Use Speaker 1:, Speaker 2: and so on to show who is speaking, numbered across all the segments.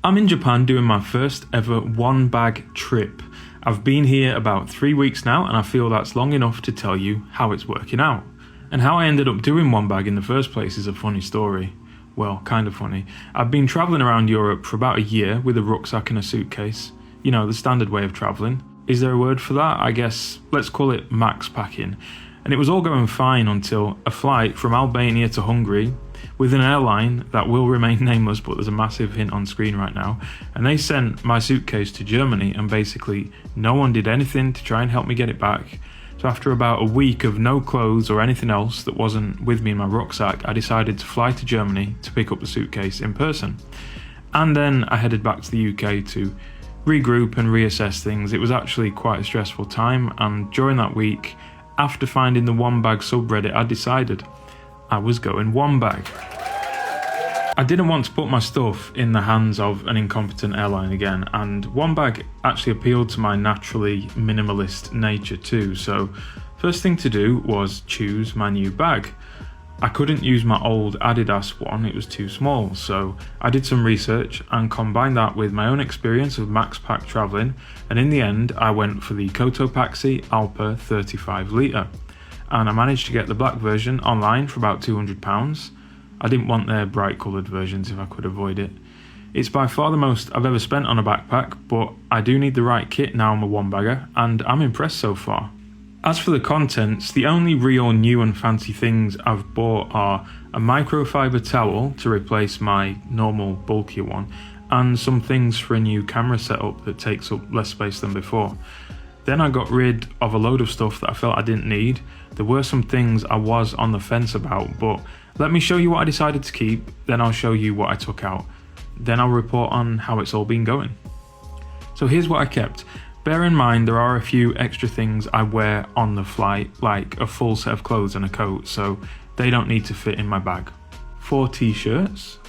Speaker 1: I'm in Japan doing my first ever one bag trip. I've been here about 3 weeks now and I feel that's long enough to tell you how it's working out. And how I ended up doing one bag in the first place is a funny story. Well, kind of funny. I've been travelling around Europe for about a year with a rucksack and a suitcase. You know, the standard way of travelling. Is there a word for that? I guess let's call it Maxpacking. And it was all going fine until a flight from Albania to Hungary with an airline that will remain nameless, but there's a massive hint on screen right now, and they sent my suitcase to Germany and basically no one did anything to try and help me get it back. So after about a week of no clothes or anything else that wasn't with me in my rucksack, I decided to fly to Germany to pick up the suitcase in person. And then I headed back to the UK to regroup and reassess things. It was actually quite a stressful time, and during that week, after finding the one bag subreddit, I decided I was going one bag. I didn't want to put my stuff in the hands of an incompetent airline again, and one bag actually appealed to my naturally minimalist nature too, so first thing to do was choose my new bag. I couldn't use my old Adidas one, it was too small, so I did some research and combined that with my own experience of Maxpack travelling, and in the end I went for the Cotopaxi Allpa 35 litre, and I managed to get the black version online for about £200. I didn't want their bright coloured versions if I could avoid it. It's by far the most I've ever spent on a backpack, but I do need the right kit now I'm a one bagger, and I'm impressed so far. As for the contents, the only real new and fancy things I've bought are a microfiber towel to replace my normal bulkier one, and some things for a new camera setup that takes up less space than before. Then I got rid of a load of stuff that I felt I didn't need. There were some things I was on the fence about, but let me show you what I decided to keep, then I'll show you what I took out. Then I'll report on how it's all been going. So here's what I kept. Bear in mind there are a few extra things I wear on the flight, like a full set of clothes and a coat, so they don't need to fit in my bag. 4 t-shirts,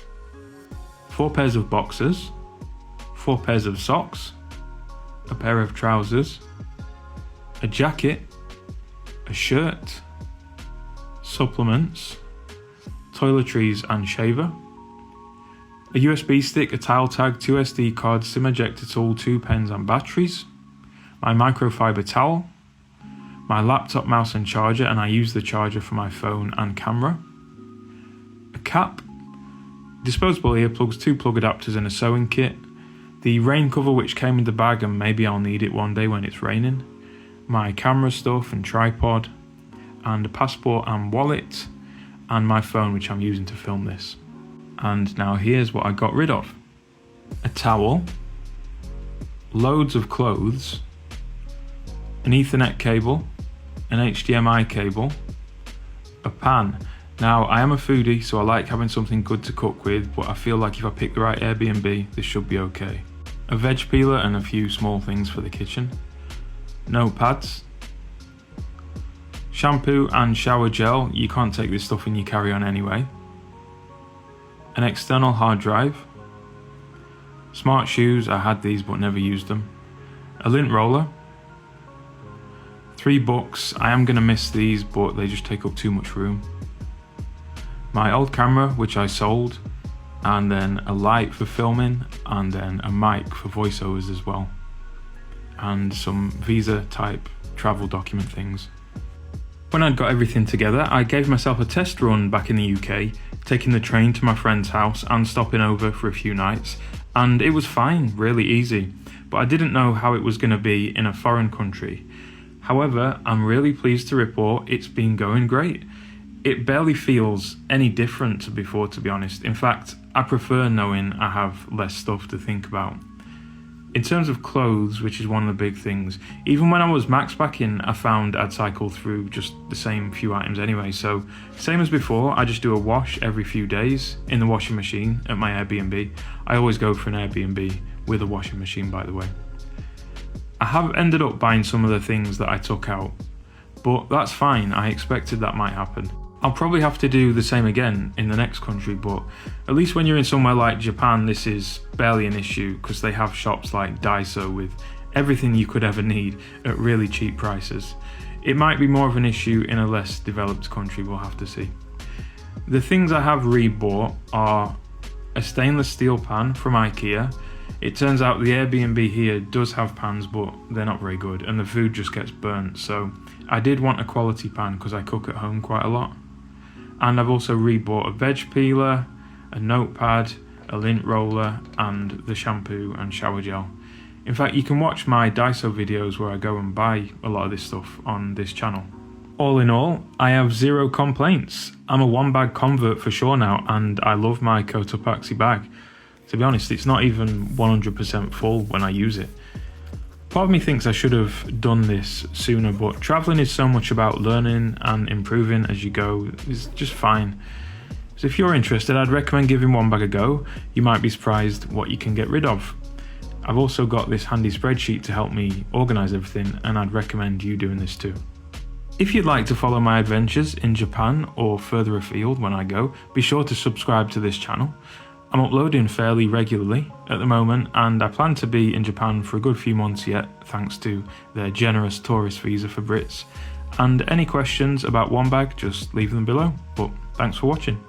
Speaker 1: 4 pairs of boxers, 4 pairs of socks, a pair of trousers, a jacket, a shirt, supplements, toiletries and shaver, a USB stick, a towel tag, 2 SD cards, SIM ejector tool, 2 pens and batteries, my microfiber towel, my laptop, mouse and charger, and I use the charger for my phone and camera, a cap, disposable earplugs, 2 plug adapters and a sewing kit, the rain cover which came in the bag and maybe I'll need it one day when it's raining, my camera stuff and tripod, and a passport and wallet, and my phone which I'm using to film this. And now here's what I got rid of. A towel, loads of clothes, an Ethernet cable, an HDMI cable, a pan. Now I am a foodie so I like having something good to cook with, but I feel like if I pick the right Airbnb this should be okay. A veg peeler and a few small things for the kitchen. Notepads, shampoo and shower gel, you can't take this stuff in your carry-on anyway. An external hard drive. Smart shoes, I had these but never used them. A lint roller. 3 books, I am going to miss these but they just take up too much room. My old camera which I sold, and then a light for filming, and then a mic for voiceovers as well. And some visa type travel document things. When I'd got everything together, I gave myself a test run back in the UK, taking the train to my friend's house and stopping over for a few nights, and it was fine, really easy, but I didn't know how it was going to be in a foreign country. However, I'm really pleased to report it's been going great. It barely feels any different to before, to be honest. In fact, I prefer knowing I have less stuff to think about. In terms of clothes, which is one of the big things, even when I was maxpacking, I found I'd cycle through just the same few items anyway, so same as before, I just do a wash every few days in the washing machine at my Airbnb. I always go for an Airbnb with a washing machine, by the way. I have ended up buying some of the things that I took out, but that's fine, I expected that might happen. I'll probably have to do the same again in the next country, but at least when you're in somewhere like Japan, this is barely an issue because they have shops like Daiso with everything you could ever need at really cheap prices. It might be more of an issue in a less developed country, we'll have to see. The things I have rebought are a stainless steel pan from IKEA. It turns out the Airbnb here does have pans, but they're not very good and the food just gets burnt, so I did want a quality pan because I cook at home quite a lot. And I've also re-bought a veg peeler, a notepad, a lint roller, and the shampoo and shower gel. In fact, you can watch my Daiso videos where I go and buy a lot of this stuff on this channel. All in all, I have zero complaints. I'm a one bag convert for sure now, and I love my Cotopaxi bag. To be honest, it's not even 100% full when I use it. Part of me thinks I should have done this sooner, but traveling is so much about learning and improving as you go. It's just fine. So if you're interested, I'd recommend giving one bag a go. You might be surprised what you can get rid of. I've also got this handy spreadsheet to help me organise everything, and I'd recommend you doing this too. If you'd like to follow my adventures in Japan or further afield when I go, be sure to subscribe to this channel. I'm uploading fairly regularly at the moment, and I plan to be in Japan for a good few months yet, thanks to their generous tourist visa for Brits. And any questions about one bag, just leave them below. But thanks for watching.